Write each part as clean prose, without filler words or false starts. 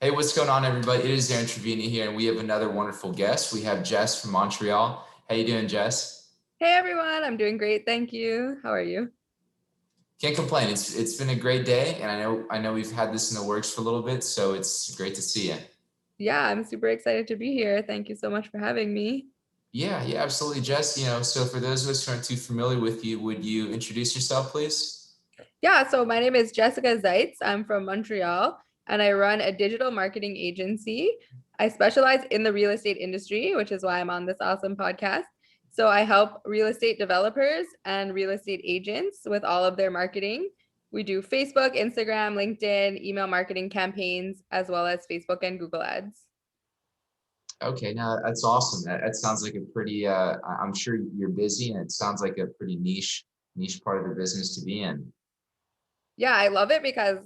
Hey, what's going on, everybody? It is Aaron Trevino here, and we have another wonderful guest. We have Jess from Montreal. How you doing, Jess? Hey everyone, I'm doing great, thank you. How are you? Can't complain. It's been a great day, and I know we've had this in the works for a little bit, so it's great to see you. Yeah, I'm super excited to be here. Thank you so much for having me. Yeah, absolutely, Jess. So for those of us who aren't too familiar with you, would you introduce yourself, please? Yeah, so my name is Jessica Zeitz. I'm from Montreal and I run a digital marketing agency. I specialize in the real estate industry, which is why I'm on this awesome podcast. So I help real estate developers and real estate agents with all of their marketing. We do Facebook, Instagram, LinkedIn, email marketing campaigns, as well as Facebook and Google ads. Okay, now that's awesome. That sounds like a pretty. I'm sure you're busy, and it sounds like a pretty niche part of the business to be in. Yeah, I love it because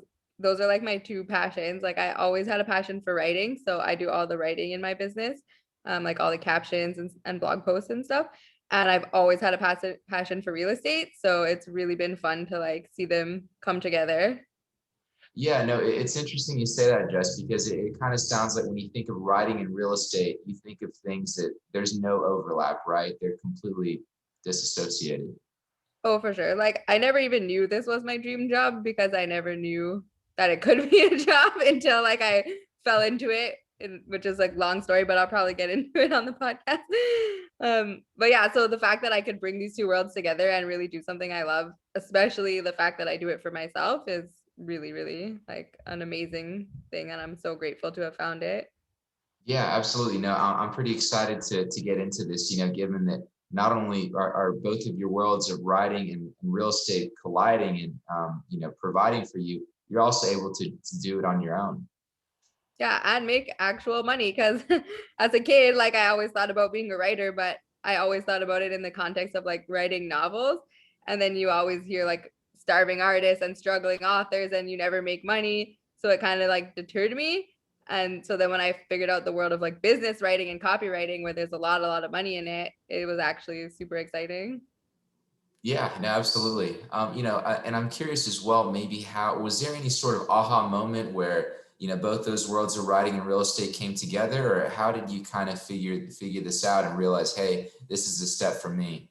those are like my two passions. Like I always had a passion for writing, so I do all the writing in my business, like all the captions and blog posts and stuff. And I've always had a passion for real estate, so it's really been fun to like see them come together. Yeah, no, it's interesting you say that, Jess, because it kind of sounds like when you think of writing in real estate, you think of things that there's no overlap, right? They're completely disassociated. Oh, for sure. Like I never even knew this was my dream job because I never knew that it could be a job until like I fell into it, which is like long story, but I'll probably get into it on the podcast. But yeah, so the fact that I could bring these two worlds together and really do something I love, especially the fact that I do it for myself, is really, really like an amazing thing, and I'm so grateful to have found it. Yeah, absolutely. No, I'm pretty excited to get into this, given that not only are both of your worlds of writing and real estate colliding and, providing for you, you're also able to do it on your own. Yeah, and make actual money because as a kid, like I always thought about being a writer, but I always thought about it in the context of like writing novels. And then you always hear like starving artists and struggling authors and you never make money. So it kind of like deterred me. And so then when I figured out the world of like business writing and copywriting where there's a lot of money in it, it was actually super exciting. Yeah, no, absolutely. And I'm curious as well, maybe how was there any sort of aha moment where, both those worlds of writing and real estate came together, or how did you kind of figure this out and realize, hey, this is a step for me?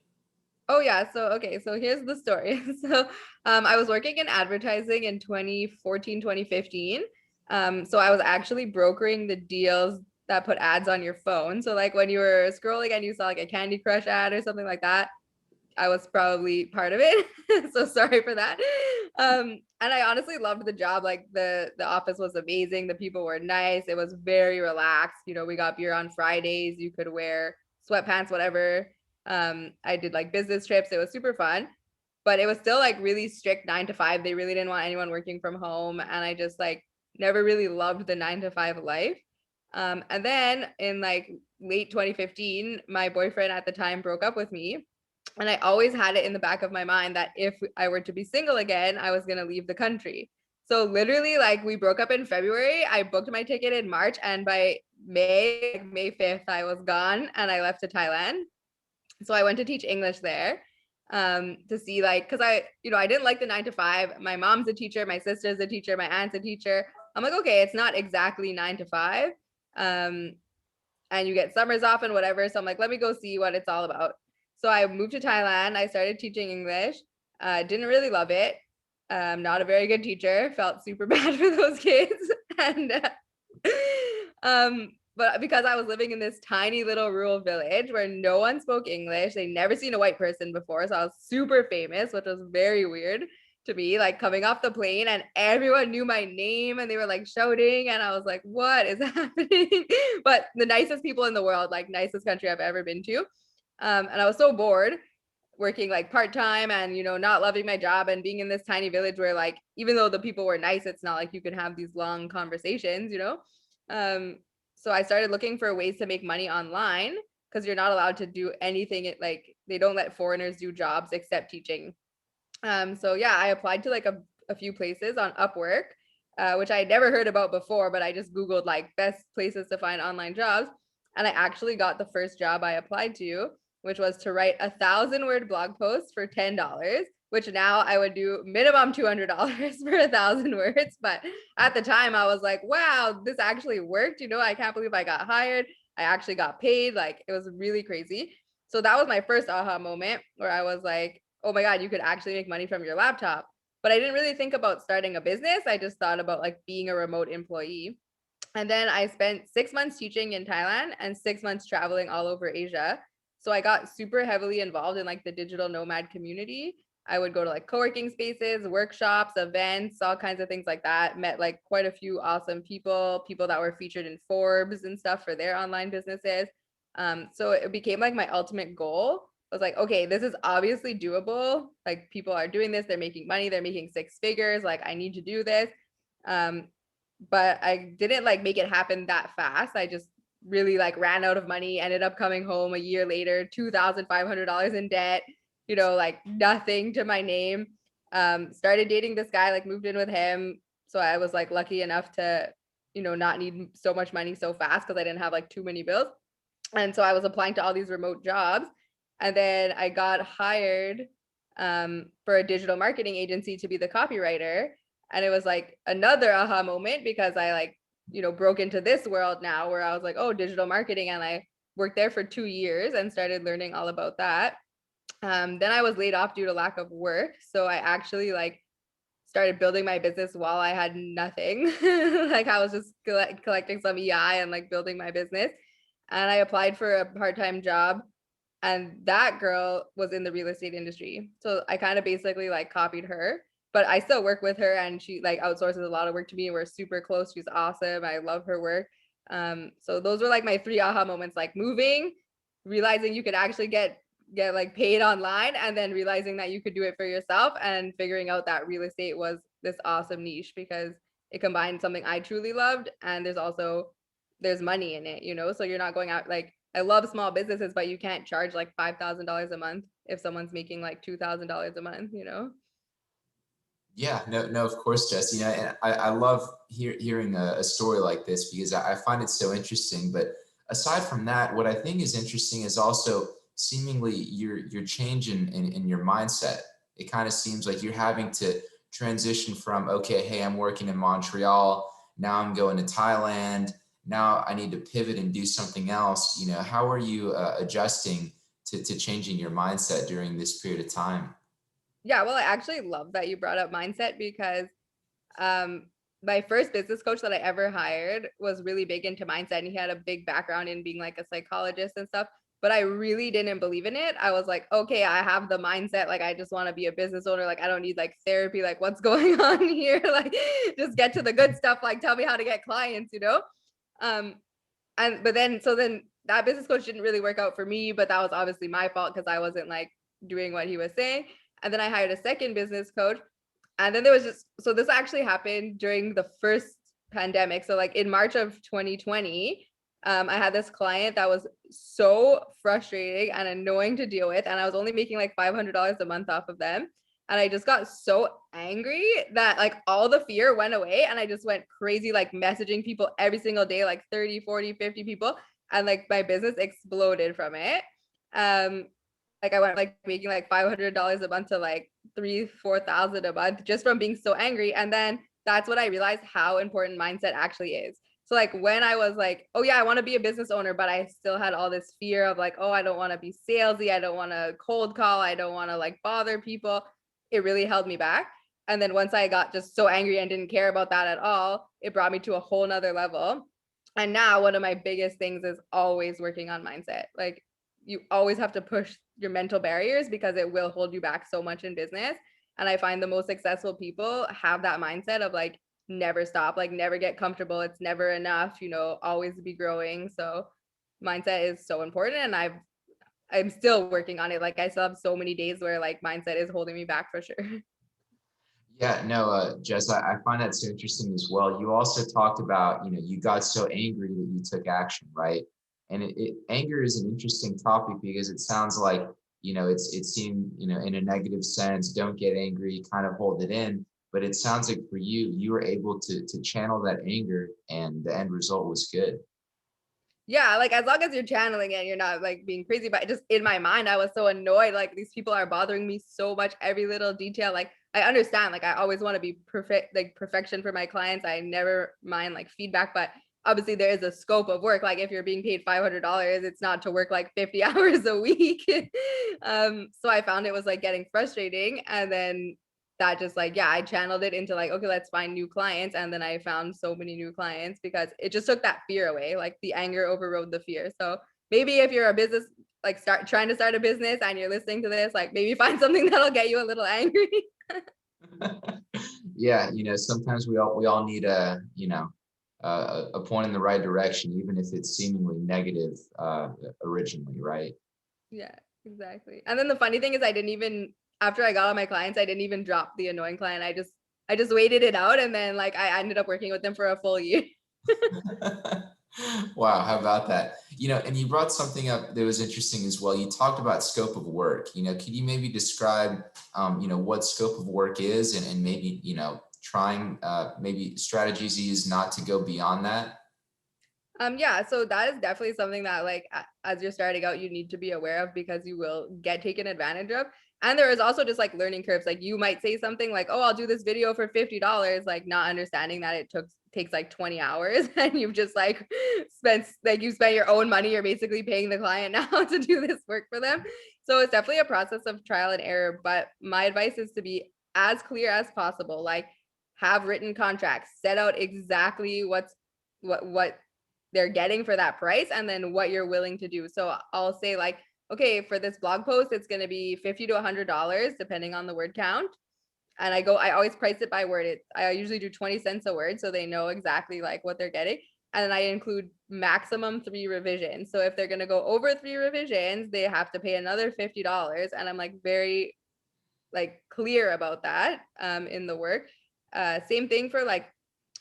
Oh yeah, so okay, so here's the story. So I was working in advertising in 2014, 2015. So I was actually brokering the deals that put ads on your phone. So like when you were scrolling and you saw like a Candy Crush ad or something like that, I was probably part of it. So sorry for that. And I honestly loved the job. Like the office was amazing. The people were nice. It was very relaxed. You know, we got beer on Fridays. You could wear sweatpants, whatever. I did like business trips. It was super fun, but it was still like really strict 9 to 5. They really didn't want anyone working from home. And I just like never really loved the 9 to 5 life. And then in like late 2015, my boyfriend at the time broke up with me, and I always had it in the back of my mind that if I were to be single again, I was going to leave the country. So literally, like we broke up in February. I booked my ticket in March, and by May, like May 5th, I was gone and I left to Thailand. So I went to teach English there, to see like, because I didn't like the 9 to 5. My mom's a teacher, my sister's a teacher, my aunt's a teacher. I'm like, okay, it's not exactly 9 to 5. Um, and you get summers off and whatever. So I'm like, let me go see what it's all about. So I moved to Thailand. I started teaching English. Didn't really love it. Not a very good teacher. Felt super bad for those kids. And but because I was living in this tiny little rural village where no one spoke English, they never seen a white person before. So I was super famous, which was very weird to me, like coming off the plane and everyone knew my name and they were like shouting and I was like, what is happening? But the nicest people in the world, like nicest country I've ever been to. And I was so bored working like part-time and not loving my job and being in this tiny village where like even though the people were nice, it's not like you can have these long conversations. um so I started looking for ways to make money online because you're not allowed to do anything, like they don't let foreigners do jobs except teaching. So yeah, I applied to like a few places on Upwork, which I had never heard about before, but I just Googled like best places to find online jobs. And I actually got the first job I applied to, which was to write 1,000-word blog posts for $10. which now I would do minimum $200 for 1,000 words. But at the time I was like, wow, this actually worked. I can't believe I got hired. I actually got paid. Like it was really crazy. So that was my first aha moment where I was like, oh my God, you could actually make money from your laptop. But I didn't really think about starting a business. I just thought about like being a remote employee. And then I spent 6 months teaching in Thailand and 6 months traveling all over Asia. So I got super heavily involved in like the digital nomad community. I would go to like co-working spaces, workshops, events, all kinds of things like that. Met like quite a few awesome people that were featured in Forbes and stuff for their online businesses. So it became like my ultimate goal. I was like, okay, this is obviously doable. Like people are doing this, they're making money, they're making six figures. Like I need to do this. Um, but I didn't like make it happen that fast. I just really like ran out of money, ended up coming home a year later, $2,500 in debt, like nothing to my name. Started dating this guy, like moved in with him. So I was like lucky enough to, not need so much money so fast because I didn't have like too many bills. And so I was applying to all these remote jobs. And then I got hired for a digital marketing agency to be the copywriter. And it was like another aha moment because I like, broke into this world now where I was like, oh, digital marketing. And I worked there for 2 years and started learning all about that. Then I was laid off due to lack of work. So I actually like started building my business while I had nothing. Like I was just collecting some EI and like building my business. And I applied for a part-time job, and that girl was in the real estate industry. So I kind of basically like copied her, but I still work with her and she like outsources a lot of work to me. We're super close. She's awesome. I love her work. So those were like my three aha moments, like moving, realizing you could actually get like paid online, and then realizing that you could do it for yourself, and figuring out that real estate was this awesome niche because it combined something I truly loved, and there's money in it, so you're not going out like, I love small businesses, but you can't charge like $5,000 a month if someone's making like $2,000 a month. Yeah, no, no, of course, Jess. And I love hearing a story like this because I find it so interesting. But aside from that, what I think is interesting is also seemingly your change in your mindset. It kind of seems like you're having to transition from, okay, hey, I'm working in Montreal, now I'm going to Thailand, now I need to pivot and do something else. How are you adjusting to changing your mindset during this period of time? Yeah, well, I actually love that you brought up mindset because um my first business coach that I ever hired was really big into mindset, and he had a big background in being like a psychologist and stuff. But I really didn't believe in it. I was like, okay, I have the mindset, like I just want to be a business owner. Like I don't need like therapy. Like what's going on here? Like just get to the good stuff. Like tell me how to get clients. Um, and but then that business coach didn't really work out for me, but that was obviously my fault because I wasn't like doing what he was saying. And then I hired a second business coach, and then there was just, so this actually happened during the first pandemic. So like in March of 2020, I had this client that was so frustrating and annoying to deal with. And I was only making like $500 a month off of them. And I just got so angry that like all the fear went away. And I just went crazy, like messaging people every single day, like 30, 40, 50 people. And like my business exploded from it. Um, like I went like making like $500 a month to like 3,000-4,000 a month just from being so angry. And then that's when I realized how important mindset actually is. So like when I was like, oh yeah, I want to be a business owner, but I still had all this fear of like, oh, I don't want to be salesy, I don't want to cold call, I don't want to like bother people. It really held me back. And then once I got just so angry and didn't care about that at all, it brought me to a whole nother level. And now one of my biggest things is always working on mindset. Like you always have to push your mental barriers because it will hold you back so much in business. And I find the most successful people have that mindset of like never stop, like never get comfortable. It's never enough, always be growing. So mindset is so important. And I'm still working on it. Like I still have so many days where like mindset is holding me back for sure. Yeah, no, Jess, I find that so interesting as well. You also talked about, you got so angry that you took action, right? And anger is an interesting topic because it sounds like, it seemed, in a negative sense, don't get angry, kind of hold it in. But it sounds like for you, you were able to channel that anger and the end result was good. Yeah, like as long as you're channeling it, you're not like being crazy. But just in my mind, I was so annoyed. Like these people are bothering me so much, every little detail. Like I understand, like I always want to be perfect, like perfection for my clients. I never mind like feedback, but obviously there is a scope of work. Like if you're being paid $500, it's not to work like 50 hours a week. So I found it was like getting frustrating, and then that just like, yeah, I channeled it into like, okay, let's find new clients. And then I found so many new clients because it just took that fear away. Like the anger overrode the fear. So maybe if you're a business, like trying to start a business and you're listening to this, like maybe find something that'll get you a little angry. Yeah, sometimes we all need a point in the right direction, even if it's seemingly negative originally, right? Yeah, exactly. And then the funny thing is I didn't even, after I got all my clients, I didn't even drop the annoying client. I just waited it out, and then like I ended up working with them for a full year. Wow, how about that? And you brought something up that was interesting as well. You talked about scope of work. Could you maybe describe, what scope of work is, and maybe, trying maybe strategies you use not to go beyond that? Yeah, so that is definitely something that like as you're starting out, you need to be aware of because you will get taken advantage of. And there is also just like learning curves. Like you might say something like, "Oh, I'll do this video for $50," like not understanding that it takes like 20 hours and you've just like you spent your own money. You're basically paying the client now to do this work for them. So it's definitely a process of trial and error. But my advice is to be as clear as possible. Like have written contracts, set out exactly what they're getting for that price and then what you're willing to do. So I'll say like, okay, for this blog post, it's going to be $50 to $100 depending on the word count. And I always price it by word. I usually do 20 cents a word so they know exactly like what they're getting. And then I include maximum 3 revisions. So if they're going to go over 3 revisions, they have to pay another $50. And I'm like very like clear about that in the work. Same thing for like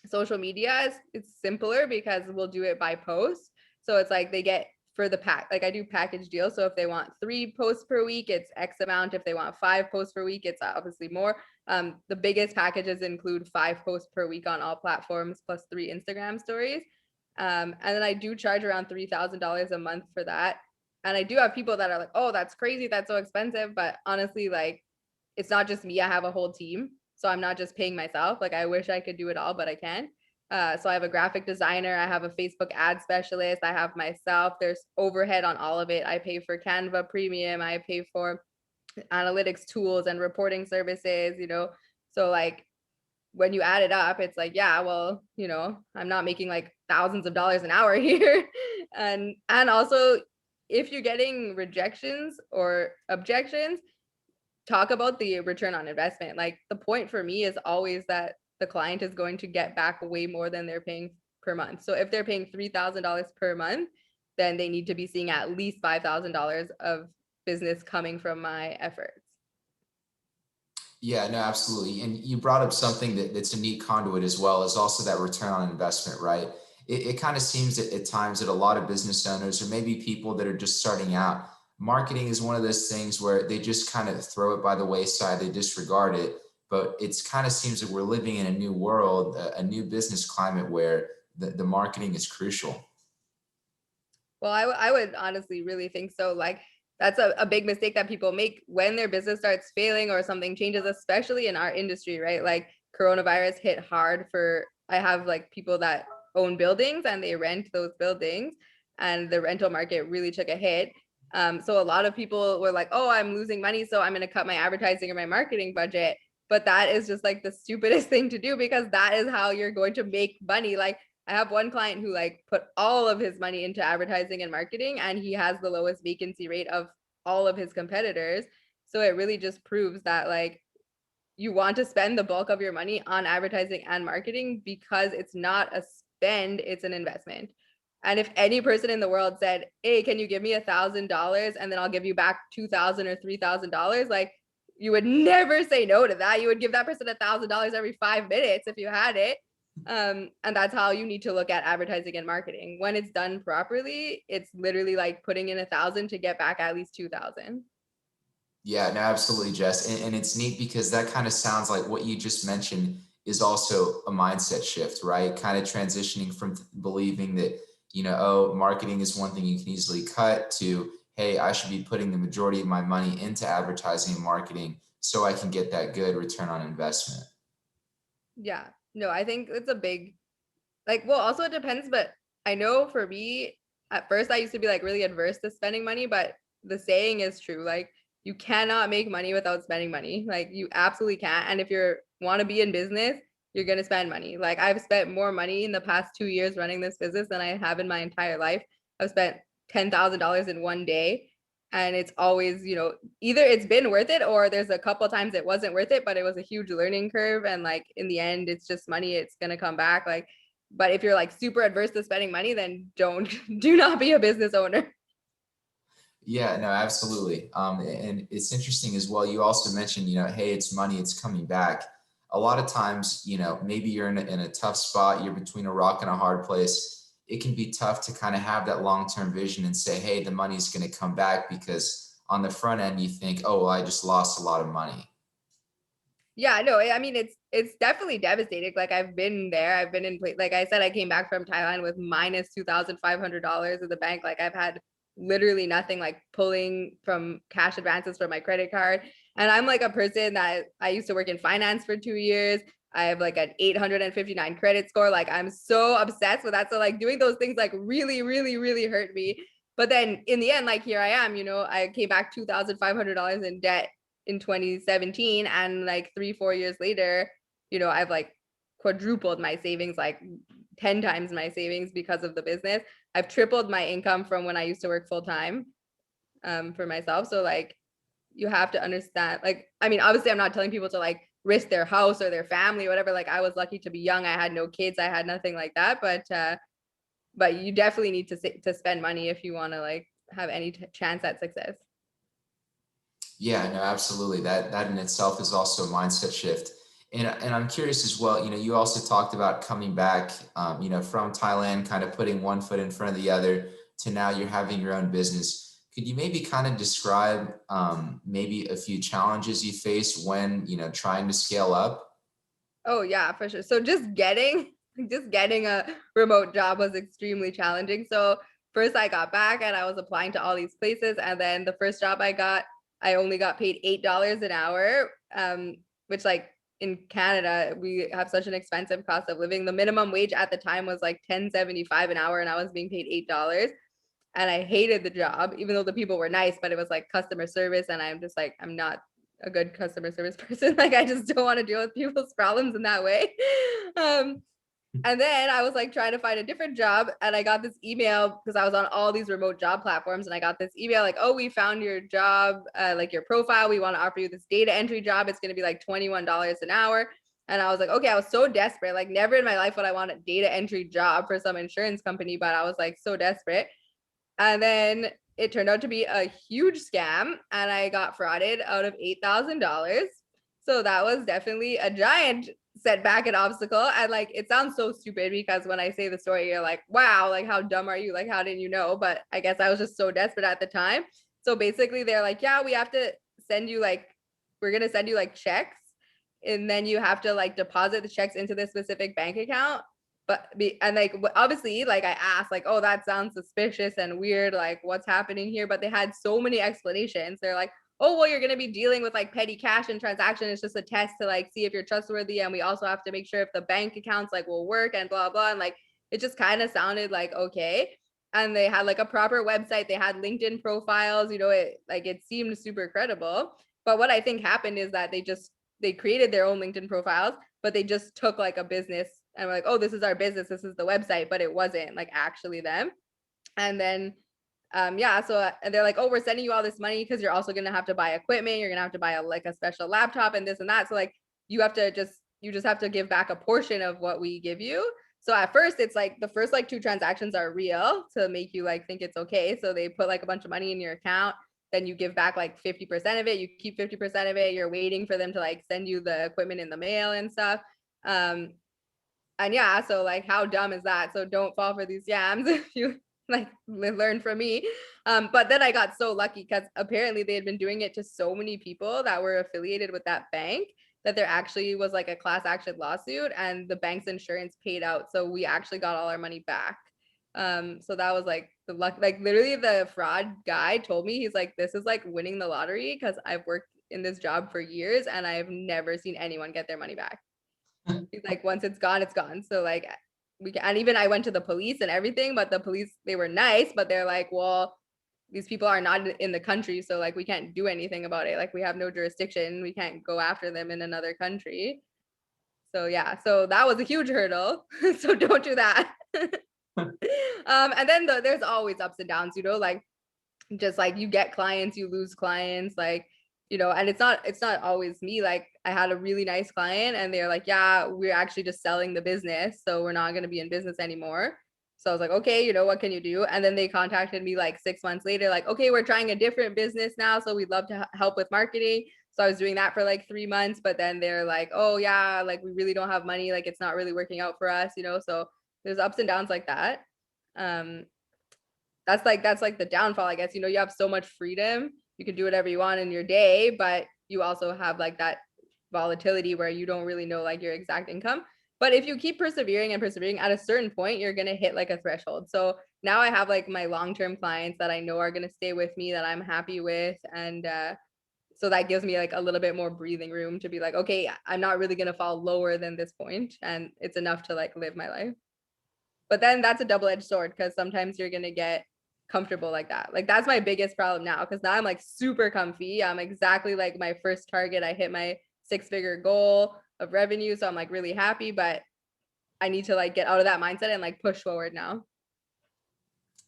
social media it's simpler because we'll do it by post. So it's like they get for the pack, like I do package deals. So if they want 3 posts per week, it's X amount. If they want 5 posts per week, it's obviously more. The biggest packages include 5 posts per week on all platforms plus 3 Instagram stories. And then I do charge around $3,000 a month for that. And I do have people that are like, oh, that's crazy, that's so expensive. But honestly, like it's not just me. I have a whole team. So I'm not just paying myself. Like I wish I could do it all, but I can't. So I have a graphic designer. I have a Facebook ad specialist. I have myself. There's overhead on all of it. I pay for Canva Premium. I pay for analytics tools and reporting services. So like when you add it up, it's like, yeah, well, I'm not making like thousands of dollars an hour here. And also if you're getting rejections or objections, talk about the return on investment. Like the point for me is always that the client is going to get back way more than they're paying per month. So if they're paying $3,000 per month, then they need to be seeing at least $5,000 of business coming from my efforts. Yeah, no, absolutely. And you brought up something that's a neat conduit as well, is also that return on investment, right? It kind of seems that at times that a lot of business owners or maybe people that are just starting out, marketing is one of those things where they just kind of throw it by the wayside, they disregard it. But it's kind of seems that we're living in a new world, a new business climate where the marketing is crucial. Well, I would honestly really think so. Like that's a big mistake that people make when their business starts failing or something changes, especially in our industry, right? Like coronavirus hit hard for, I have like people that own buildings and they rent those buildings, and the rental market really took a hit. So a lot of people were like, oh, I'm losing money, so I'm going to cut my advertising or my marketing budget. But that is just like the stupidest thing to do because that is how you're going to make money. Like I have one client who like put all of his money into advertising and marketing, and he has the lowest vacancy rate of all of his competitors. So it really just proves that like you want to spend the bulk of your money on advertising and marketing because it's not a spend, it's an investment. And if any person in the world said, hey, can you give me $1,000 and then I'll give you back 2,000 or $3,000, like you would never say no to that. You would give that person $1,000 every 5 minutes if you had it. And that's how you need to look at advertising and marketing. When it's done properly, it's literally like putting in 1,000 to get back at least 2,000. Yeah, no, absolutely, Jess. And it's neat because that kind of sounds like what you just mentioned is also a mindset shift, right? Kind of transitioning from believing that, oh, marketing is one thing you can easily cut, to, hey, I should be putting the majority of my money into advertising and marketing so I can get that good return on investment. Yeah. No, I think it's a big, like, well, also it depends, but I know for me, at first I used to be like really adverse to spending money, but the saying is true. Like, you cannot make money without spending money. Like, you absolutely can't. And if you want to be in business, you're going to spend money. Like, I've spent more money in the past 2 years running this business than I have in my entire life. I've spent $10,000 in one day. And it's always, either it's been worth it or there's a couple times it wasn't worth it, but it was a huge learning curve. And like, in the end, it's just money. It's going to come back. Like, but if you're like super adverse to spending money, then do not be a business owner. Yeah, no, absolutely. And it's interesting as well. You also mentioned, hey, it's money, it's coming back. A lot of times, maybe you're in a tough spot, you're between a rock and a hard place. It can be tough to kind of have that long-term vision and say, hey, the money's going to come back, because on the front end, you think, oh, well, I just lost a lot of money. Yeah, no, I mean it's definitely devastating. Like I've been there. I've been in like I said, I came back from Thailand with minus $2,500 in the bank. Like I've had literally nothing, like pulling from cash advances from my credit card. And I'm like a person that I used to work in finance for 2 years. I have like an 859 credit score. Like I'm so obsessed with that. So like doing those things like really, really, really hurt me. But then in the end, like here I am, I came back $2,500 in debt in 2017, and like 3 4 years later, I've like quadrupled my savings, like 10 times my savings because of the business. I've tripled my income from when I used to work full time, for myself. So like you have to understand, like, I mean, obviously I'm not telling people to like risk their house or their family or whatever. Like I was lucky to be young, I had no kids, I had nothing like that, but you definitely need to spend money if you want to like have any chance at success. Yeah, no, absolutely. That in itself is also a mindset shift. And I'm curious as well, you also talked about coming back, from Thailand, kind of putting one foot in front of the other, to now you're having your own business. Could you maybe kind of describe, maybe a few challenges you faced when, trying to scale up? Oh yeah, for sure. So just getting a remote job was extremely challenging. So first I got back and I was applying to all these places, and then the first job I got, I only got paid $8 an hour, which like in Canada we have such an expensive cost of living. The minimum wage at the time was like 10.75 an hour, and I was being paid $8. And I hated the job, even though the people were nice, but it was like customer service. And I'm just like, I'm not a good customer service person. Like, I just don't want to deal with people's problems in that way. Um, and then I was like trying to find a different job. And I got this email because I was on all these remote job platforms. And I got this email like, oh, we found your job, like your profile. We want to offer you this data entry job. It's going to be like $21 an hour. And I was like, okay, I was so desperate. Like, never in my life would I want a data entry job for some insurance company, but I was like so desperate. And then it turned out to be a huge scam, and I got frauded out of $8,000. So that was definitely a giant setback and obstacle. And like, it sounds so stupid because when I say the story, you're like, wow, like, how dumb are you? Like, how didn't you know? But I guess I was just so desperate at the time. So basically, they're like, yeah, we have to send you like, we're going to send you like checks. And then you have to like deposit the checks into this specific bank account. And like obviously like I asked like, oh, that sounds suspicious and weird, like what's happening here? But they had so many explanations. They're like, oh, well, you're going to be dealing with like petty cash and transaction. It's just a test to like see if you're trustworthy, and we also have to make sure if the bank accounts like will work and blah blah. And like it just kind of sounded like okay. And they had like a proper website, they had LinkedIn profiles, it seemed super credible. But what I think happened is that they created their own LinkedIn profiles, but they just took like a business and were like, oh, this is our business, this is the website, but it wasn't like actually them. And then yeah, so and they're like, oh, we're sending you all this money because you're also gonna have to buy equipment, you're gonna have to buy a special laptop and this and that. So like you just have to give back a portion of what we give you. So at first it's like the first like two transactions are real to make you like think it's okay. So they put like a bunch of money in your account, then you give back like 50% of it, you keep 50% of it, you're waiting for them to like send you the equipment in the mail and stuff. um and yeah, so like how dumb is that? So don't fall for these scams if you like learn from me. But then I got so lucky because apparently they had been doing it to so many people that were affiliated with that bank that there actually was like a class action lawsuit, and the bank's insurance paid out. So we actually got all our money back. So that was like the luck, like literally the fraud guy told me, he's like, this is like winning the lottery because I've worked in this job for years and I've never seen anyone get their money back. He's like, once it's gone, it's gone. So like we can, and even I went to the police and everything, but the police, they were nice, but they're like, well, these people are not in the country, so like we can't do anything about it. Like we have no jurisdiction. We can't go after them in another country. So yeah, so that was a huge hurdle. So don't do that. And then there's always ups and downs, like just like you get clients, you lose clients, like, and it's not always me. Like I had a really nice client and they're like, yeah, we're actually just selling the business, so we're not going to be in business anymore. So I was like, okay, what can you do? And then they contacted me like 6 months later, like, okay, we're trying a different business now, so we'd love to help with marketing. So I was doing that for like 3 months, but then they're like, oh yeah, like we really don't have money, like it's not really working out for us. So there's ups and downs like that. um that's like the downfall, I guess. You have so much freedom, you can do whatever you want in your day, but you also have like that volatility where you don't really know like your exact income. But if you keep persevering and persevering, at a certain point you're going to hit like a threshold. So now I have like my long-term clients that I know are going to stay with me, that I'm happy with. And so that gives me like a little bit more breathing room to be like, okay, I'm not really going to fall lower than this point, and it's enough to like live my life. But then that's a double-edged sword, because sometimes you're going to get comfortable like that. Like that's my biggest problem now, because now I'm like super comfy. I'm exactly like my first target. I hit my 6-figure goal of revenue. So I'm like really happy, but I need to like get out of that mindset and like push forward now.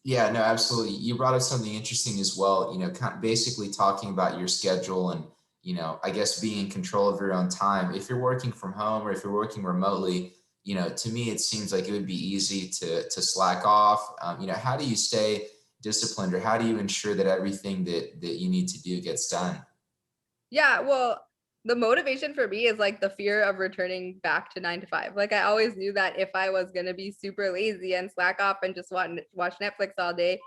Yeah, no, absolutely. You brought up something interesting as well, kind of basically talking about your schedule and, I guess being in control of your own time. If you're working from home or if you're working remotely, to me, it seems like it would be easy to slack off. How do you stay disciplined, or how do you ensure that everything that you need to do gets done? Yeah, well, the motivation for me is like the fear of returning back to 9 to 5. Like I always knew that if I was gonna be super lazy and slack off and just watch Netflix all day,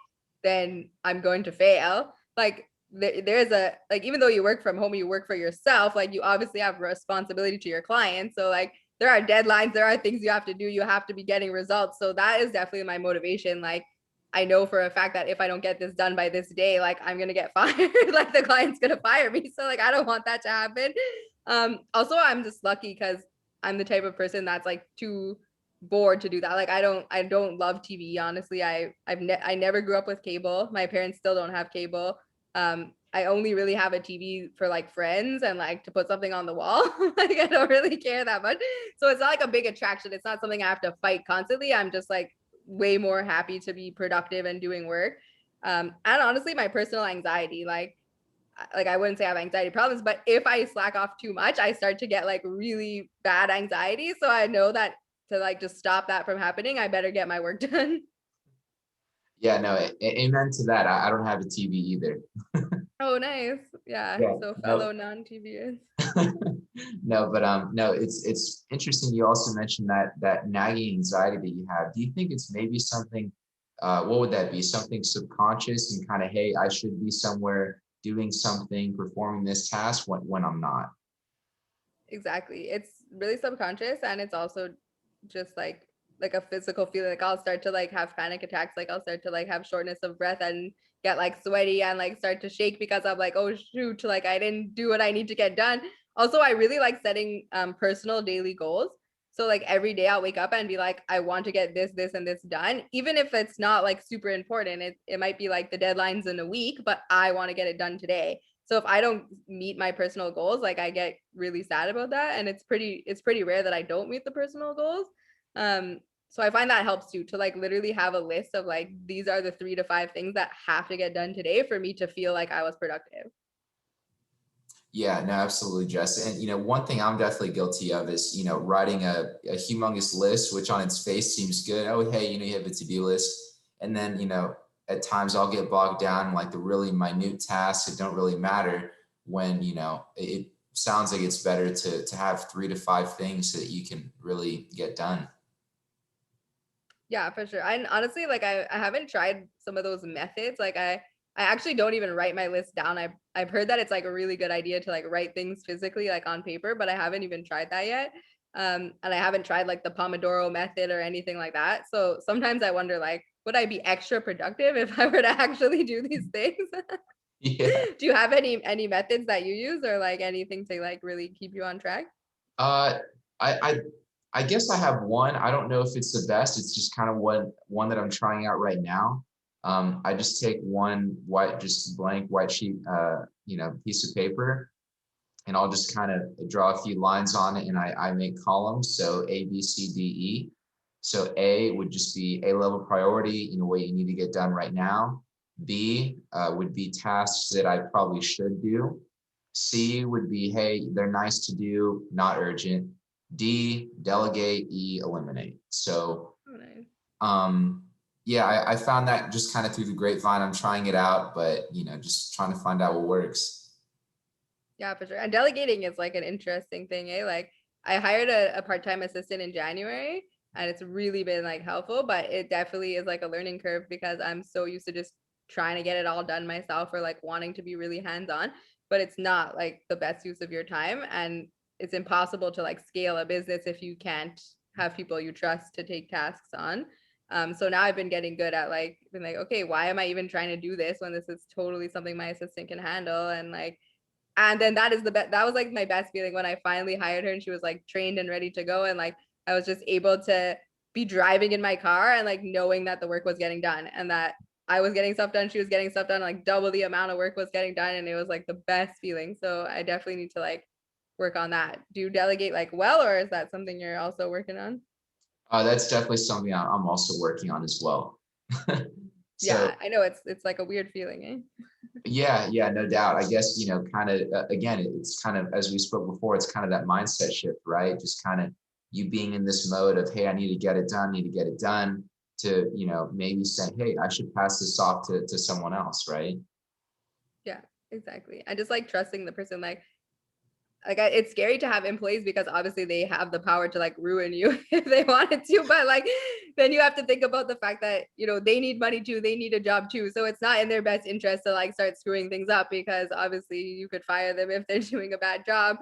then I'm going to fail. Like there's a, like, even though you work from home, you work for yourself. Like you obviously have responsibility to your clients. So like there are deadlines, there are things you have to do. You have to be getting results. So that is definitely my motivation. Like I know for a fact that if I don't get this done by this day, like I'm gonna get fired. Like the client's gonna fire me. So like I don't want that to happen. Also I'm just lucky because I'm the type of person that's like too bored to do that. Like I don't love TV, honestly. I never grew up with cable. My parents still don't have cable. I only really have a TV for like friends and like to put something on the wall. Like I don't really care that much. So it's not like a big attraction. It's not something I have to fight constantly. I'm just like way more happy to be productive and doing work. And honestly, my personal anxiety, like I wouldn't say I have anxiety problems, but if I slack off too much, I start to get like really bad anxiety. So I know that to like just stop that from happening, I better get my work done. Yeah, no, amen to that. I don't have a TV either. Oh, nice. Yeah. Yeah, So no. fellow non-TVers. No, but no, it's interesting. You also mentioned that nagging anxiety that you have. Do you think it's maybe something? What would that be? Something subconscious and kind of, hey, I should be somewhere doing something, performing this task when I'm not. Exactly. It's really subconscious, and it's also just like a physical feeling. Like I'll start to like have panic attacks, like I'll start to like have shortness of breath and get like sweaty and like start to shake because I'm like, oh shoot, like I didn't do what I need to get done. Also, I really like setting personal daily goals. So like every day I'll wake up and be like, I want to get this and this done, even if it's not like super important. It might be like the deadline's in a week, but I want to get it done today. So if I don't meet my personal goals, like I get really sad about that. And it's pretty rare that I don't meet the personal goals. So I find that helps too, to like literally have a list of like, these are the 3 to 5 things that have to get done today for me to feel like I was productive. Yeah, no, absolutely, Jess. And one thing I'm definitely guilty of is writing a humongous list, which on its face seems good. Oh, hey, you have a to-do list, and then at times I'll get bogged down in like the really minute tasks that don't really matter. When it sounds like it's better to have 3 to 5 things so that you can really get done. Yeah, for sure. And honestly, like I haven't tried some of those methods. Like I actually don't even write my list down. I've heard that it's like a really good idea to like write things physically, like on paper, but I haven't even tried that yet. And I haven't tried like the Pomodoro method or anything like that. So sometimes I wonder like, would I be extra productive if I were to actually do these things? Yeah. Do you have any methods that you use or like anything to like really keep you on track? Uh, I, I I guess I have one. I don't know if it's the best. It's just kind of one that I'm trying out right now. I just take one white, just blank white sheet, piece of paper, and I'll just kind of draw a few lines on it, and I make columns. So A, B, C, D, E. So A would just be A level priority, what you need to get done right now. B would be tasks that I probably should do. C would be, hey, they're nice to do, not urgent. D, delegate. E, eliminate. So Oh, nice. um, yeah, I found that just kind of through the grapevine. I'm trying it out, but just trying to find out what works. Yeah, for sure. And delegating is like an interesting thing, eh? Like I hired a part-time assistant in January and it's really been like helpful, but it definitely is like a learning curve because I'm so used to just trying to get it all done myself or like wanting to be really hands-on, but it's not like the best use of your time and it's impossible to like scale a business if you can't have people you trust to take tasks on. So now I've been getting good at like being like, okay, why am I even trying to do this when this is totally something my assistant can handle? And then that is the best. That was like my best feeling when I finally hired her and she was like trained and ready to go. And like I was just able to be driving in my car and like knowing that the work was getting done and that I was getting stuff done, she was getting stuff done, like double the amount of work was getting done. And it was like the best feeling. So I definitely need to like work on that. Do you delegate like well, or is that something you're also working on? That's definitely something I'm also working on as well. So Yeah, I know it's like a weird feeling, eh? yeah, yeah, no doubt. I guess, kind of, again, it's kind of, as we spoke before, it's kind of that mindset shift, right? Just kind of you being in this mode of, hey, I need to get it done, need to get it done, to, maybe saying, hey, I should pass this off to someone else, right? Yeah, exactly. I just like trusting the person. It's scary to have employees because obviously they have the power to like ruin you if they wanted to, but like then you have to think about the fact that they need money too, they need a job too, so it's not in their best interest to like start screwing things up because obviously you could fire them if they're doing a bad job.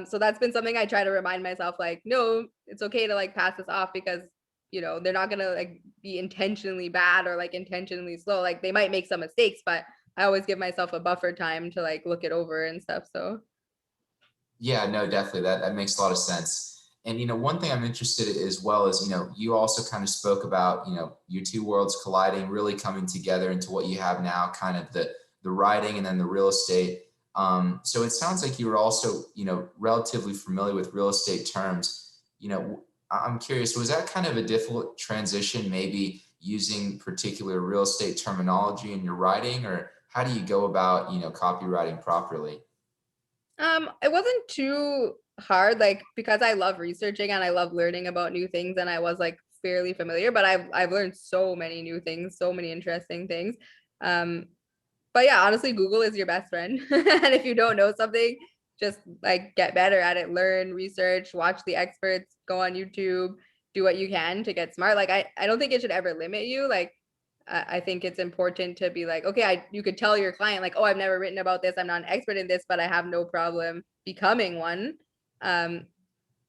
So that's been something I try to remind myself, like, no, it's okay to like pass this off because they're not gonna like be intentionally bad or like intentionally slow. Like they might make some mistakes, but I always give myself a buffer time to like look it over and stuff. So Yeah, no, definitely. That makes a lot of sense. And one thing I'm interested in as well is, you also kind of spoke about, your two worlds colliding, really coming together into what you have now, kind of the writing and then the real estate. So it sounds like you were also, relatively familiar with real estate terms. I'm curious, was that kind of a difficult transition, maybe using particular real estate terminology in your writing, or how do you go about, copywriting properly? It wasn't too hard, like because I love researching and I love learning about new things, and I was like fairly familiar, but I've learned so many new things, so many interesting things. Um, but yeah, honestly, Google is your best friend. And if you don't know something, just like get better at it, learn, research, watch the experts, go on YouTube, do what you can to get smart. Like I don't think it should ever limit you. Like I think it's important to be like, okay, you could tell your client like, oh, I've never written about this, I'm not an expert in this, but I have no problem becoming one. Um,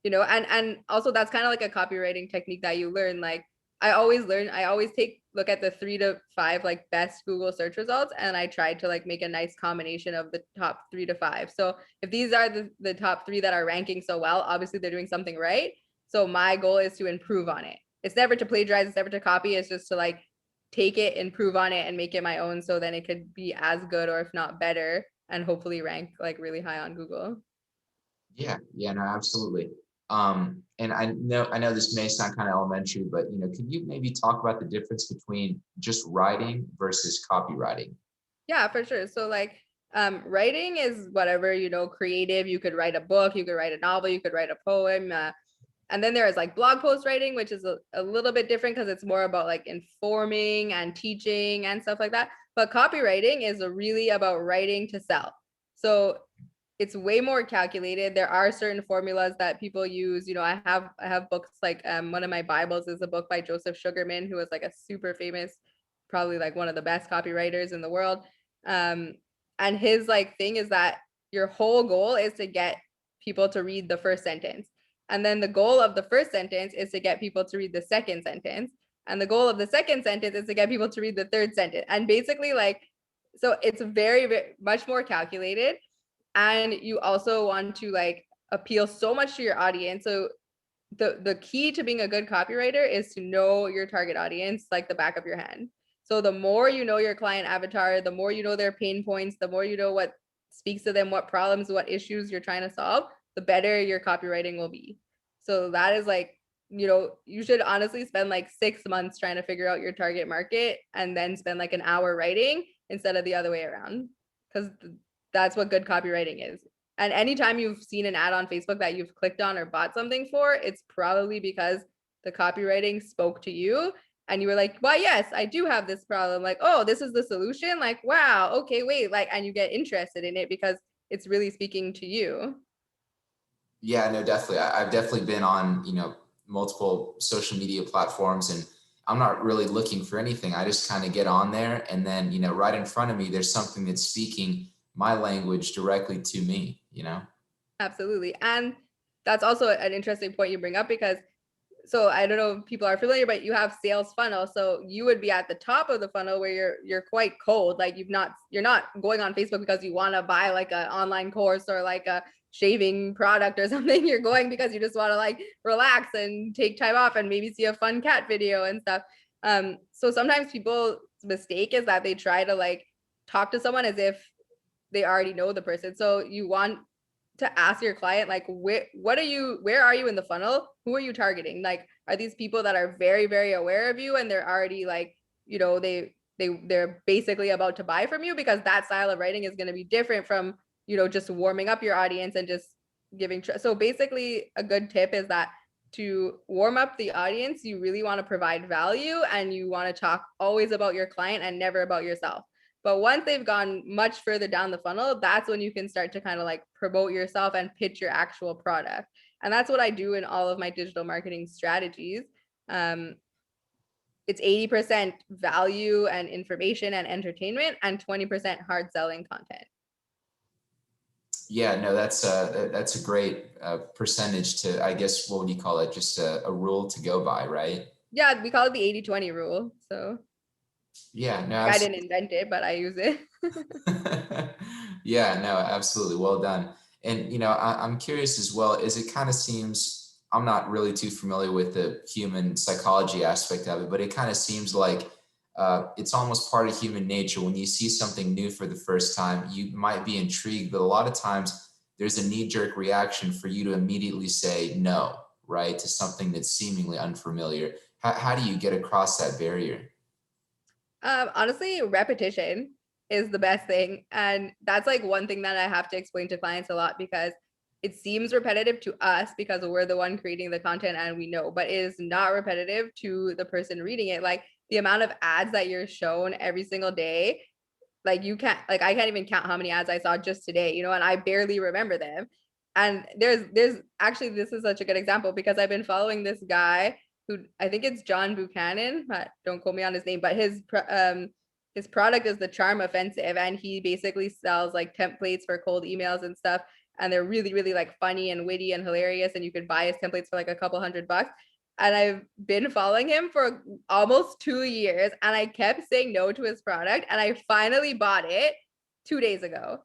and also that's kind of like a copywriting technique that you learn. Like I always take look at the 3 to 5 like best Google search results, and I try to like make a nice combination of the top 3 to 5. So if these are the top three that are ranking so well, obviously they're doing something right. So my goal is to improve on it. It's never to plagiarize, it's never to copy, it's just to like take it, improve on it, and make it my own, so then it could be as good or if not better, and hopefully rank like really high on Google. Yeah, yeah, no, absolutely. And I know this may sound kind of elementary, but could you maybe talk about the difference between just writing versus copywriting? Yeah, for sure. So like writing is whatever, creative. You could write a book, you could write a novel, you could write a poem. And then there is like blog post writing, which is a little bit different because it's more about like informing and teaching and stuff like that. But copywriting is really about writing to sell. So it's way more calculated. There are certain formulas that people use. I have books like one of my Bibles is a book by Joseph Sugarman, who was like a super famous, probably like one of the best copywriters in the world. Um, and his like thing is that your whole goal is to get people to read the first sentence. And then the goal of the first sentence is to get people to read the second sentence. And the goal of the second sentence is to get people to read the third sentence. And basically, like, so it's very, very much more calculated. And you also want to like appeal so much to your audience. So the key to being a good copywriter is to know your target audience like the back of your hand. So the more you know your client avatar, the more you know their pain points, the more you know what speaks to them, what problems, what issues you're trying to solve, the better your copywriting will be. So that is like, you should honestly spend like 6 months trying to figure out your target market and then spend like an hour writing instead of the other way around. Because that's what good copywriting is. And anytime you've seen an ad on Facebook that you've clicked on or bought something for, it's probably because the copywriting spoke to you and you were like, well, yes, I do have this problem. Like, oh, this is the solution. Like, wow, okay, wait, like, and you get interested in it because it's really speaking to you. Yeah, no, definitely. I've definitely been on, multiple social media platforms, and I'm not really looking for anything. I just kind of get on there, and then, right in front of me, there's something that's speaking my language directly to me. Absolutely. And that's also an interesting point you bring up because so I don't know if people are familiar, but you have sales funnel. So you would be at the top of the funnel where you're quite cold. Like you're not going on Facebook because you want to buy like an online course or like a shaving product or something. You're going because you just want to like relax and take time off and maybe see a fun cat video and stuff. So sometimes people's mistake is that they try to like talk to someone as if they already know the person. So you want to ask your client like where are you in the funnel, who are you targeting, like are these people that are very very aware of you and they're already like they're basically about to buy from you, because that style of writing is going to be different from just warming up your audience and just giving so basically a good tip is that to warm up the audience you really want to provide value and you want to talk always about your client and never about yourself. But once they've gone much further down the funnel, that's when you can start to kind of like promote yourself and pitch your actual product. And that's what I do in all of my digital marketing strategies. It's 80% value and information and entertainment and 20% hard selling content. Yeah, no, that's a great percentage to, I guess, what would you call it? Just a rule to go by, right? Yeah, we call it the 80-20 rule. So Yeah, no, I didn't invent it, but I use it. yeah, no, absolutely. Well done. And, I'm curious as well, is it kind of seems, I'm not really too familiar with the human psychology aspect of it, but it kind of seems like it's almost part of human nature. When you see something new for the first time, you might be intrigued, but a lot of times there's a knee-jerk reaction for you to immediately say no, right, to something that's seemingly unfamiliar. How do you get across that barrier? Honestly, repetition is the best thing. And that's like one thing that I have to explain to clients a lot because it seems repetitive to us because we're the one creating the content and we know, but it is not repetitive to the person reading it. Like the amount of ads that you're shown every single day, like I can't even count how many ads I saw just today, and I barely remember them. And there's actually, this is such a good example because I've been following this guy who I think it's John Buchanan, but don't quote me on his name, but his product is the Charm Offensive, and he basically sells like templates for cold emails and stuff, and they're really really like funny and witty and hilarious, and you could buy his templates for like a couple $100. And I've been following him for almost 2 years, and I kept saying no to his product, and I finally bought it 2 days ago.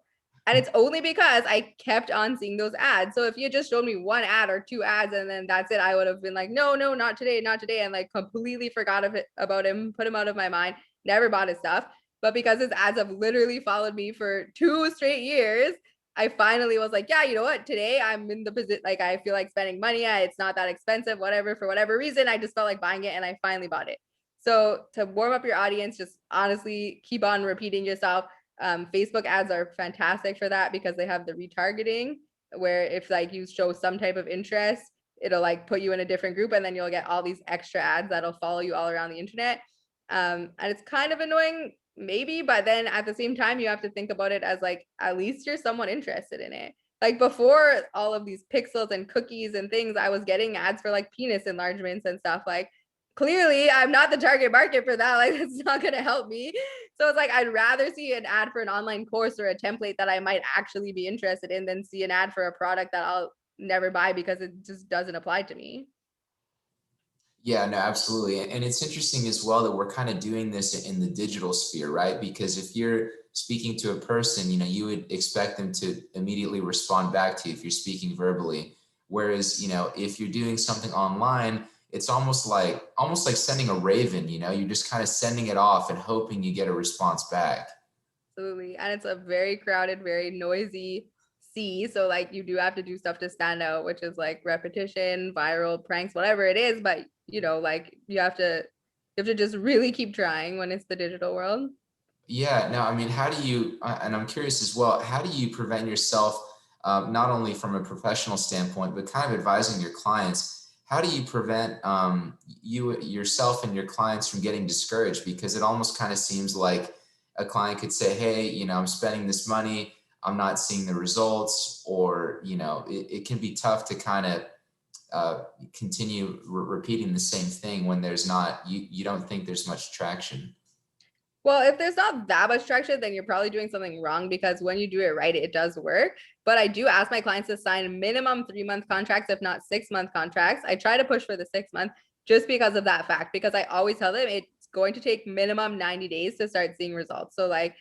And it's only because I kept on seeing those ads. So if you just showed me one ad or two ads and then that's it, I would have been like, no, no, not today, not today. And like completely forgot about him, put him out of my mind, never bought his stuff. But because his ads have literally followed me for 2 straight years, I finally was like, yeah, you know what? Today I'm in the position, like I feel like spending money. It's not that expensive, whatever, for whatever reason. I just felt like buying it and I finally bought it. So to warm up your audience, just honestly keep on repeating yourself. Facebook ads are fantastic for that because they have the retargeting where if like you show some type of interest, it'll like put you in a different group and then you'll get all these extra ads that'll follow you all around the internet. And it's kind of annoying maybe, but then at the same time you have to think about it as like at least you're somewhat interested in it. Like before all of these pixels and cookies and things, I was getting ads for like penis enlargements and stuff. Like clearly I'm not the target market for that. Like it's not going to help me. So it's like I'd rather see an ad for an online course or a template that I might actually be interested in than see an ad for a product that never buy because it just doesn't apply to me. Yeah, no, absolutely. And it's interesting as well that we're kind of doing this in the digital sphere, right? Because if you're speaking to a person, you would expect them to immediately respond back to you if you're speaking verbally. Whereas, if you're doing something online, it's almost like sending a raven, you're just kind of sending it off and hoping you get a response back. Absolutely. And it's a very crowded, very noisy sea. So like you do have to do stuff to stand out, which is like repetition, viral pranks, whatever it is. But like you have to just really keep trying when it's the digital world. Yeah, no, I mean, how do you, and I'm curious as well, how do you prevent yourself, not only from a professional standpoint, but kind of advising your clients? How do you prevent you yourself and your clients from getting discouraged? Because it almost kind of seems like a client could say, hey, I'm spending this money, I'm not seeing the results, or, it can be tough to kind of continue repeating the same thing when there's not, you don't think there's much traction. Well, if there's not that much traction, then you're probably doing something wrong because when you do it right, it does work. But I do ask my clients to sign minimum 3-month contracts, if not 6-month contracts. I try to push for the 6 month just because of that fact, because I always tell them it's going to take minimum 90 days to start seeing results. So like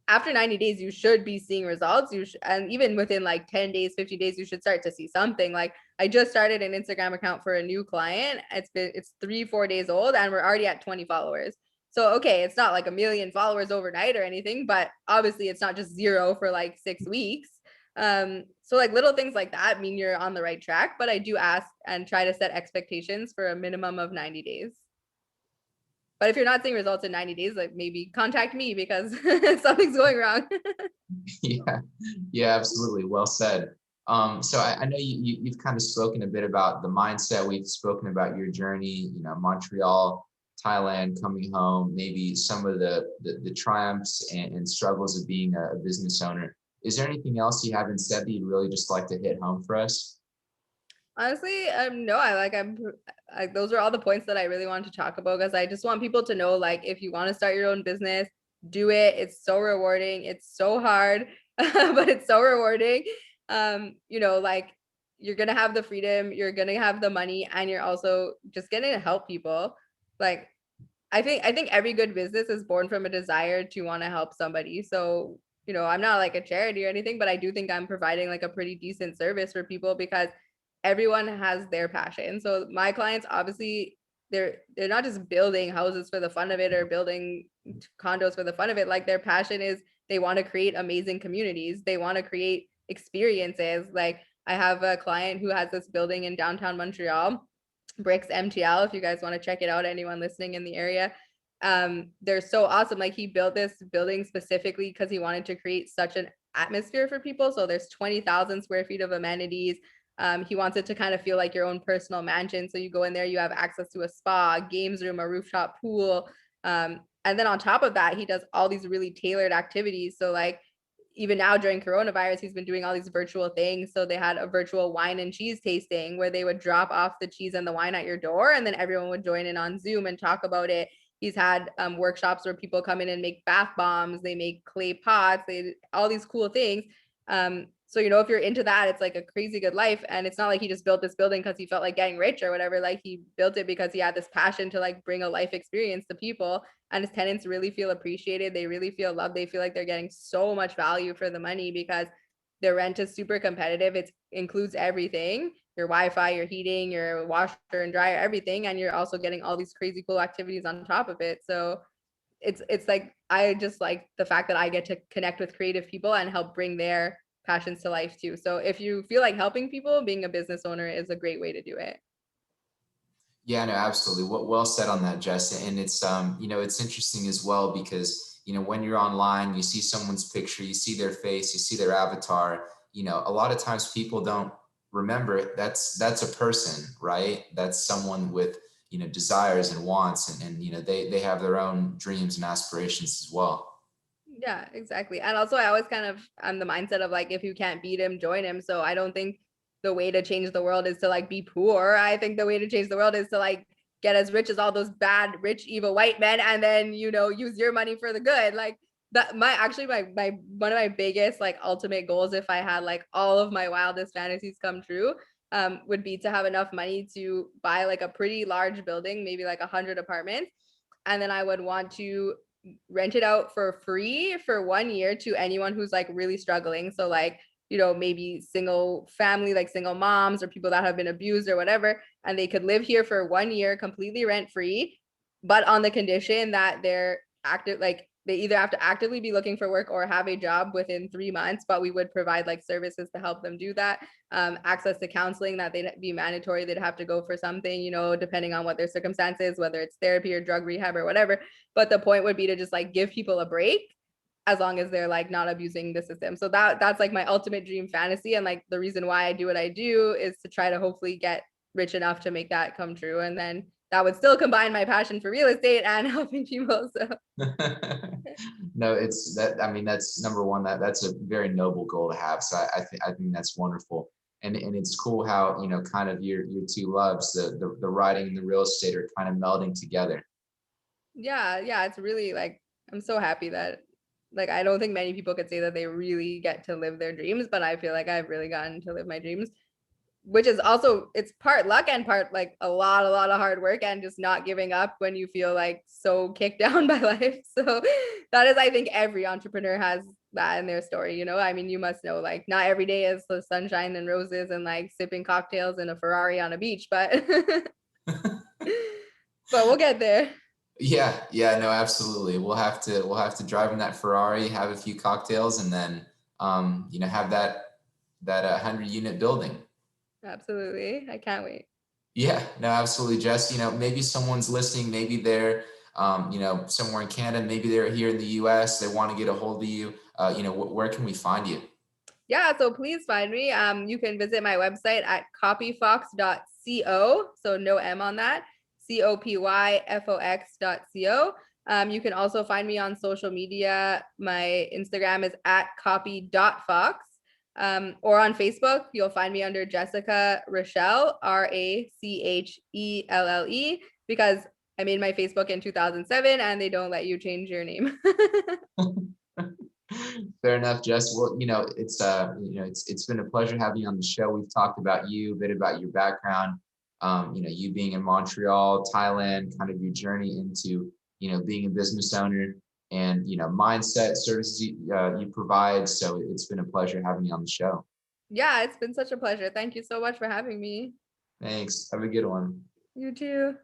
after 90 days, you should be seeing results. And even within like 10 days, 50 days, you should start to see something. Like I just started an Instagram account for a new client. It's 3, 4 days old and we're already at 20 followers. So, okay, it's not like a million followers overnight or anything, but obviously it's not just zero for like 6 weeks. So like little things like that mean you're on the right track, but I do ask and try to set expectations for a minimum of 90 days. But if you're not seeing results in 90 days, like maybe contact me because something's going wrong. Yeah, yeah, absolutely. Well said. So I know you've kind of spoken a bit about the mindset. We've spoken about your journey, Montreal, Thailand, coming home, maybe some of the triumphs and struggles of being a business owner. Is there anything else you haven't said that you'd really just like to hit home for us? Honestly, no, I'm like those are all the points that I really wanted to talk about because I just want people to know like if you want to start your own business, do it. It's so rewarding. It's so hard, but it's so rewarding. Like you're gonna have the freedom, you're gonna have the money, and you're also just gonna help people. Like I think every good business is born from a desire to want to help somebody. So, I'm not like a charity or anything, but I do think I'm providing like a pretty decent service for people because everyone has their passion. So my clients obviously they're not just building houses for the fun of it or building condos for the fun of it. Like their passion is they want to create amazing communities. They want to create experiences. Like I have a client who has this building in downtown Montreal, Bricks MTL, if you guys want to check it out, anyone listening in the area. They're so awesome. Like he built this building specifically because he wanted to create such an atmosphere for people. So there's 20,000 square feet of amenities. He wants it to kind of feel like your own personal mansion. So you go in there, you have access to a spa, games room, a rooftop pool. And then on top of that, he does all these really tailored activities. So like even now during coronavirus, he's been doing all these virtual things. So they had a virtual wine and cheese tasting where they would drop off the cheese and the wine at your door, and then everyone would join in on Zoom and talk about it. He's had workshops where people come in and make bath bombs, they make clay pots, they all these cool things. So if you're into that, it's like a crazy good life. And it's not like he just built this building because he felt like getting rich or whatever. Like he built it because he had this passion to like bring a life experience to people, and his tenants really feel appreciated. They really feel loved. They feel like they're getting so much value for the money because their rent is super competitive. It includes everything, your Wi-Fi, your heating, your washer and dryer, everything. And you're also getting all these crazy cool activities on top of it. So it's like I just like the fact that I get to connect with creative people and help bring their passions to life too. So if you feel like helping people, being a business owner is a great way to do it. Yeah, no, absolutely. Well said on that, Jess. And it's interesting as well because, when you're online, you see someone's picture, you see their face, you see their avatar, a lot of times people don't remember it. That's a person, right? That's someone with, desires and wants and they have their own dreams and aspirations as well. Yeah, exactly. And also I always kind of I'm the mindset of like if you can't beat him, join him. So I don't think the way to change the world is to like be poor. I think the way to change the world is to like get as rich as all those bad, rich, evil white men and then, use your money for the good. Like that my actually my one of my biggest like ultimate goals, if I had like all of my wildest fantasies come true, would be to have enough money to buy like a pretty large building, maybe like 100 apartments, and then I would want to rent it out for free for 1 year to anyone who's like really struggling. So like, maybe single family, like single moms or people that have been abused or whatever, and they could live here for 1 year completely rent free, but on the condition that they're active, like they either have to actively be looking for work or have a job within 3 months, but we would provide like services to help them do that. Access to counseling, that they'd be mandatory, they'd have to go for something, depending on what their circumstances, whether it's therapy or drug rehab or whatever. But the point would be to just like give people a break as long as they're like not abusing the system. So that's like my ultimate dream fantasy. And like the reason why I do what I do is to try to hopefully get rich enough to make that come true. And then that would still combine my passion for real estate and helping people. So No, it's that. I mean, that's number one. That's a very noble goal to have. So I think that's wonderful, and it's cool how kind of your two loves, the writing and the real estate, are kind of melding together. yeah, it's really like I'm so happy that like I don't think many people could say that they really get to live their dreams, but I feel like I've really gotten to live my dreams, which is also it's part luck and part like a lot of hard work and just not giving up when you feel like so kicked down by life. So that is, I think every entrepreneur has that in their story. I mean, you must know like not every day is the sunshine and roses and like sipping cocktails in a Ferrari on a beach, but but we'll get there. Yeah, yeah, no, absolutely. We'll have to drive in that Ferrari, have a few cocktails, and then have that 100 unit building. Absolutely, I can't wait. Yeah, no, absolutely, Jess. Maybe someone's listening. Maybe they're somewhere in Canada. Maybe they're here in the U.S. They want to get a hold of you. Where can we find you? Yeah, so please find me. You can visit my website at copyfox.co. So no M on that. COPYFOX.co. You can also find me on social media. My Instagram is at copy.fox. Or on Facebook, you'll find me under Jessica Rochelle, RACHELLE, because I made my Facebook in 2007 and they don't let you change your name. Fair enough, Jess. Well, it's been a pleasure having you on the show. We've talked about you, a bit about your background, you being in Montreal, Thailand, kind of your journey into, being a business owner, and, mindset services you provide. So it's been a pleasure having you on the show. Yeah, it's been such a pleasure. Thank you so much for having me. Thanks. Have a good one. You too.